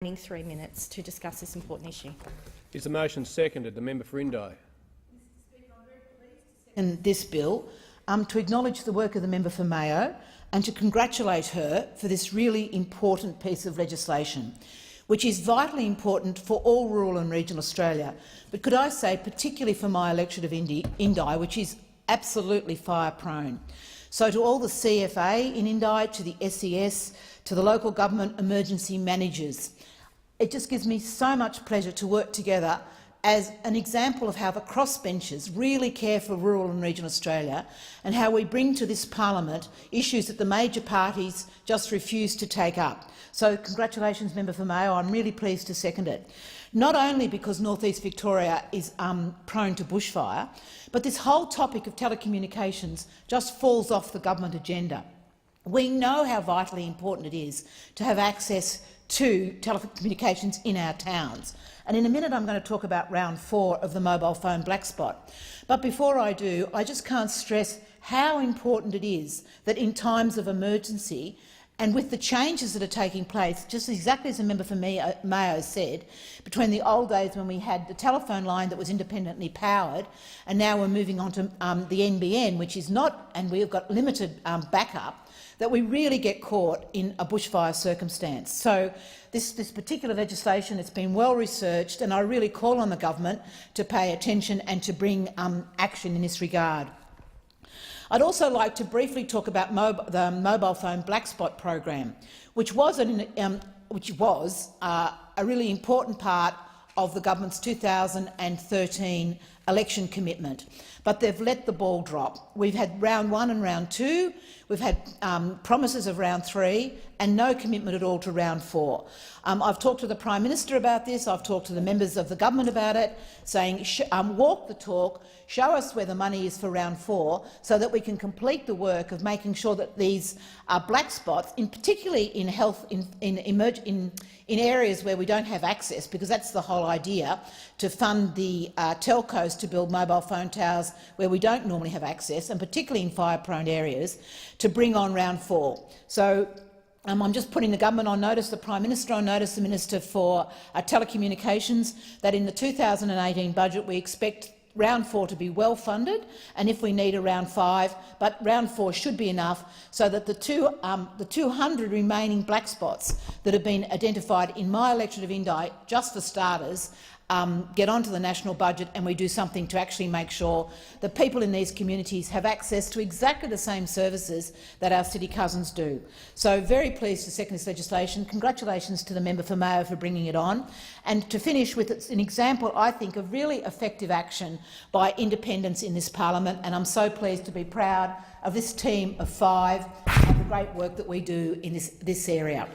3 minutes to discuss this important issue. Is the motion seconded? The member for Indi. And this bill, to acknowledge the work of the member for Mayo and to congratulate her for this really important piece of legislation, which is vitally important for all rural and regional Australia, but could I say particularly for my electorate of Indi, which is absolutely fire-prone. So to all the CFA in Indi, to the SES, to the local government emergency managers, it just gives me so much pleasure to work together as an example of how the crossbenchers really care for rural and regional Australia and how we bring to this parliament issues that the major parties just refuse to take up. So congratulations, member for Mayo. I'm really pleased to second it. Not only because North East Victoria is prone to bushfire, but this whole topic of telecommunications just falls off the government agenda. We know how vitally important it is to have access to telecommunications in our towns. And in a minute I'm going to talk about round 4 of the mobile phone black spot. But before I do, I just can't stress how important it is that in times of emergency and with the changes that are taking place, just exactly as the member for Mayo said, between the old days when we had the telephone line that was independently powered and now we're moving on to the NBN, which is not, and we've got limited backup, that we really get caught in a bushfire circumstance. So this particular legislation, it's been well researched, and I really call on the government to pay attention and to bring action in this regard. I'd also like to briefly talk about the mobile phone black spot program, which was a really important part of the government's 2013 election commitment, but they've let the ball drop. We've had round 1 and round 2, we've had promises of round 3 and no commitment at all to round 4. I've talked to the Prime Minister about this, I've talked to the members of the government about it, saying walk the talk, show us where the money is for round 4 so that we can complete the work of making sure that these black spots, particularly in health, in areas where we don't have access, because that's the whole idea, to fund the telcos to build mobile phone towers where we don't normally have access, and particularly in fire-prone areas, to bring on round 4. So I'm just putting the government on notice, the Prime Minister on notice, the Minister for Telecommunications, that in the 2018 budget we expect round 4 to be well funded, and if we need a round 5, but round 4 should be enough so that the 200 remaining black spots that have been identified in my electorate of Indi, just for starters, get onto the national budget and we do something to actually make sure that people in these communities have access to exactly the same services that our city cousins do. So very pleased to second this legislation. Congratulations to the member for Mayo for bringing it on. And to finish with, it's an example, I think, of really effective action by independents in this parliament, and I'm so pleased to be proud of this team of 5 and the great work that we do in this area.